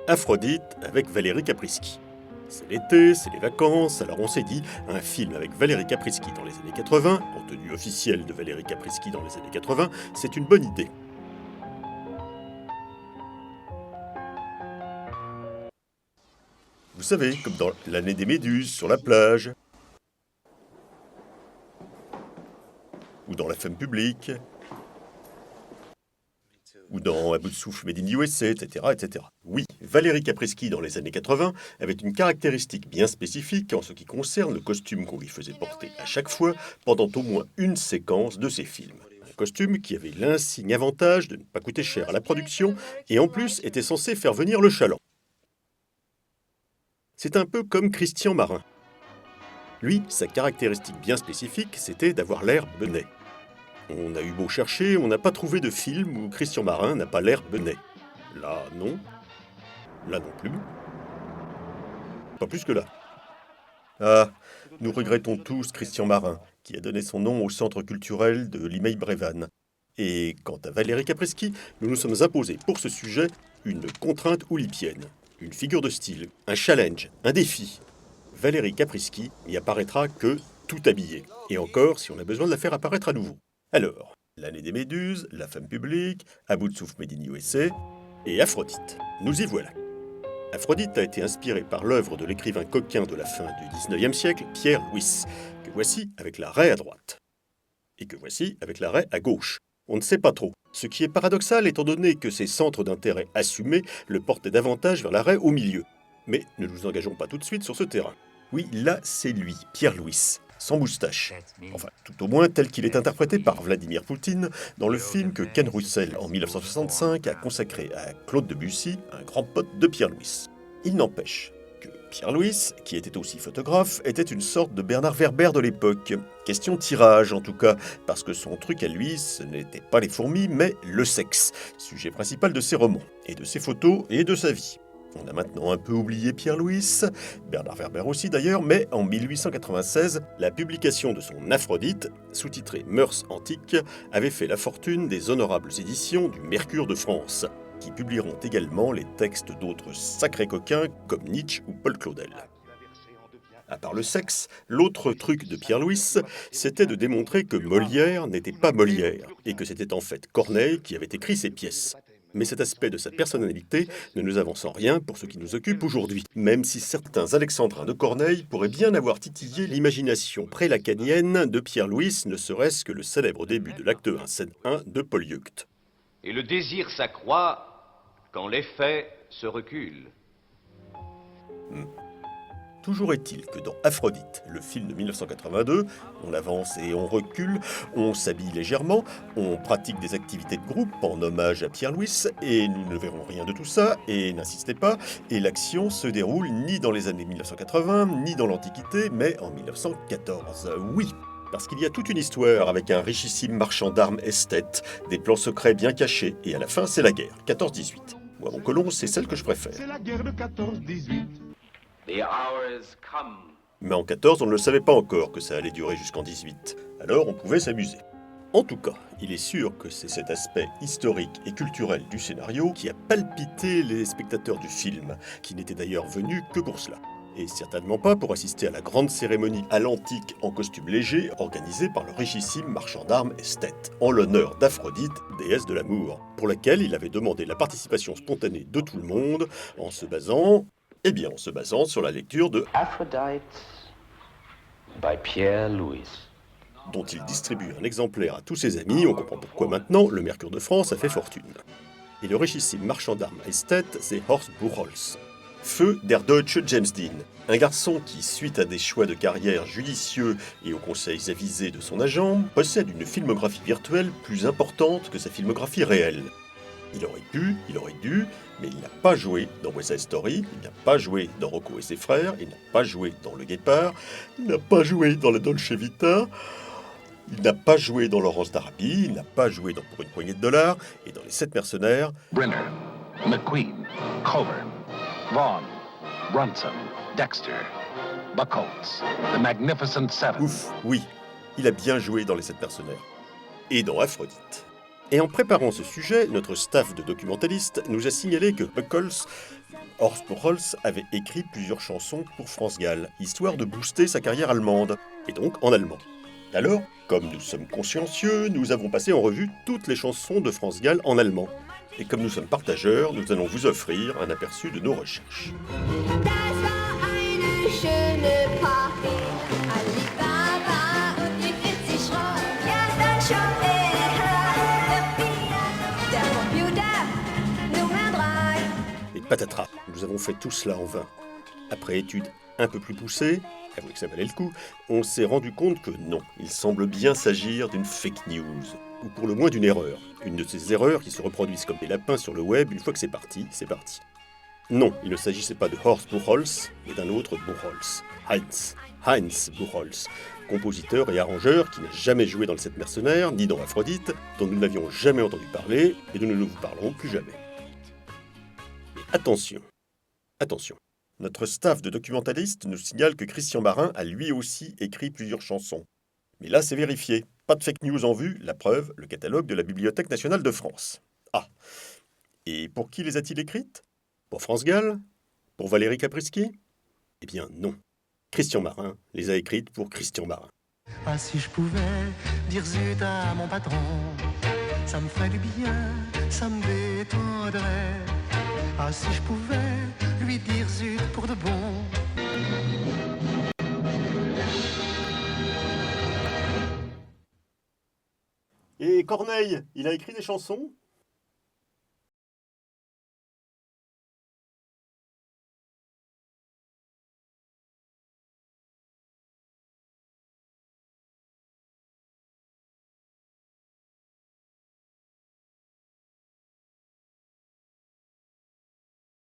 Aphrodite avec Valérie Caprisky. C'est l'été, c'est les vacances, alors on s'est dit, un film avec Valérie Caprisky dans les années 80, en tenue officielle de Valérie Caprisky dans les années 80, c'est une bonne idée. Vous savez, comme dans L'année des Méduses sur la plage, ou dans La femme publique, ou dans À bout de souffle Made in USA, etc., etc. Oui, Valérie Caprisky dans les années 80 avait une caractéristique bien spécifique en ce qui concerne le costume qu'on lui faisait porter à chaque fois pendant au moins une séquence de ses films. Un costume qui avait l'insigne avantage de ne pas coûter cher à la production et en plus était censé faire venir le chaland. C'est un peu comme Christian Marin. Lui, sa caractéristique bien spécifique, c'était d'avoir l'air benet. On a eu beau chercher, on n'a pas trouvé de film où Christian Marin n'a pas l'air benet. Là, non. Là non plus. Pas plus que là. Ah, nous regrettons tous Christian Marin, qui a donné son nom au centre culturel de Limeil-Brévannes. Et quant à Valérie Caprisky, nous nous sommes imposés pour ce sujet une contrainte oulipienne, une figure de style, un challenge, un défi. Valérie Caprisky n'y apparaîtra que tout habillée, et encore si on a besoin de la faire apparaître à nouveau. Alors, L'année des Méduses, La femme publique, À bout de souffle Made in USA et Aphrodite. Nous y voilà. Aphrodite a été inspirée par l'œuvre de l'écrivain coquin de la fin du XIXe siècle, Pierre Louis, que voici avec la raie à droite. Et que voici avec la raie à gauche. On ne sait pas trop. Ce qui est paradoxal étant donné que ses centres d'intérêt assumés le portaient davantage vers la raie au milieu. Mais ne nous engageons pas tout de suite sur ce terrain. Oui, là, c'est lui, Pierre Louis, sans moustache. Enfin, tout au moins tel qu'il est interprété par Vladimir Poutine dans le film que Ken Russell, en 1965, a consacré à Claude Debussy, un grand pote de Pierre Louis. Il n'empêche que Pierre Louis, qui était aussi photographe, était une sorte de Bernard Werber de l'époque. Question tirage, en tout cas, parce que son truc à lui, ce n'était pas les fourmis, mais le sexe, sujet principal de ses romans, et de ses photos, et de sa vie. On a maintenant un peu oublié Pierre Louis, Bernard Werber aussi d'ailleurs, mais en 1896, la publication de son Aphrodite, sous-titrée Mœurs antiques, avait fait la fortune des honorables éditions du Mercure de France, qui publieront également les textes d'autres sacrés coquins comme Nietzsche ou Paul Claudel. À part le sexe, l'autre truc de Pierre Louis, c'était de démontrer que Molière n'était pas Molière, et que c'était en fait Corneille qui avait écrit ses pièces. Mais cet aspect de sa personnalité ne nous avance en rien pour ce qui nous occupe aujourd'hui, même si certains alexandrins de Corneille pourraient bien avoir titillé l'imagination pré-lacanienne de Pierre Louis, ne serait-ce que le célèbre début de l'acte 1, scène 1 de Polyeucte. Et le désir s'accroît quand les faits se reculent. Toujours est-il que dans Aphrodite, le film de 1982, on avance et on recule, on s'habille légèrement, on pratique des activités de groupe en hommage à Pierre Louis, et nous ne verrons rien de tout ça, et n'insistez pas, et l'action se déroule ni dans les années 1980, ni dans l'Antiquité, mais en 1914. Oui, parce qu'il y a toute une histoire avec un richissime marchand d'armes esthète, des plans secrets bien cachés, et à la fin c'est la guerre, 14-18. Moi mon colon, c'est celle que je préfère. C'est la guerre de 14-18. The hour is come. Mais en 14, on ne le savait pas encore que ça allait durer jusqu'en 18. Alors on pouvait s'amuser. En tout cas, il est sûr que c'est cet aspect historique et culturel du scénario qui a palpité les spectateurs du film, qui n'étaient d'ailleurs venus que pour cela. Et certainement pas pour assister à la grande cérémonie à l'antique en costume léger organisée par le richissime marchand d'armes esthète, en l'honneur d'Aphrodite, déesse de l'amour, pour laquelle il avait demandé la participation spontanée de tout le monde en se basant sur la lecture de Aphrodite by Pierre Louis. dont il distribue un exemplaire à tous ses amis, on comprend pourquoi maintenant le Mercure de France a fait fortune. Et le richissime marchand d'armes esthète, c'est Horst Buchholz. Feu der Deutsche James Dean, un garçon qui, suite à des choix de carrière judicieux et aux conseils avisés de son agent, possède une filmographie virtuelle plus importante que sa filmographie réelle. Il aurait dû, mais il n'a pas joué dans West Side Story, il n'a pas joué dans Rocco et ses frères, il n'a pas joué dans Le Guépard, il n'a pas joué dans La Dolce Vita, il n'a pas joué dans Laurence d'Arabie, il n'a pas joué dans Pour une poignée de dollars, et dans Les 7 mercenaires, Brenner, McQueen, Coburn, Vaughn, Brunson, Dexter, Buckholz, The Magnificent Seven. ouf, oui, il a bien joué dans Les 7 mercenaires. Et dans Aphrodite. Et en préparant ce sujet, notre staff de documentalistes nous a signalé que Horst Buchholz avait écrit plusieurs chansons pour France Gall, histoire de booster sa carrière allemande, et donc en allemand. Alors, comme nous sommes consciencieux, nous avons passé en revue toutes les chansons de France Gall en allemand. Et comme nous sommes partageurs, nous allons vous offrir un aperçu de nos recherches. Das war eine schöne Party. Alibaba und die 40 Schrott. Ja, dann schon der Fiat, der Computer Nummer 3. Et patatras, nous avons fait tout cela en vain. Après étude un peu plus poussée, avouez que ça valait le coup, on s'est rendu compte que non, il semble bien s'agir d'une fake news, ou pour le moins d'une erreur. Une de ces erreurs qui se reproduisent comme des lapins sur le web, une fois que c'est parti, c'est parti. Non, il ne s'agissait pas de Horst Buchholz, mais d'un autre Buchholz, Heinz Buchholz, compositeur et arrangeur qui n'a jamais joué dans le 7 mercenaires, ni dans Aphrodite, dont nous n'avions jamais entendu parler, et dont nous ne vous parlerons plus jamais. Mais attention, attention. Notre staff de documentalistes nous signale que Christian Marin a lui aussi écrit plusieurs chansons. Mais là, c'est vérifié. Pas de fake news en vue, la preuve, le catalogue de la Bibliothèque nationale de France. Ah. Et pour qui les a-t-il écrites? Pour France Gall? Pour Valérie Caprisky? Eh bien non. Christian Marin les a écrites pour Christian Marin. Ah, si je pouvais dire zut à mon patron, ça me ferait du bien, ça me détendrait. Ah, si je pouvais lui dire zut pour de bon. Et Corneille, il a écrit des chansons?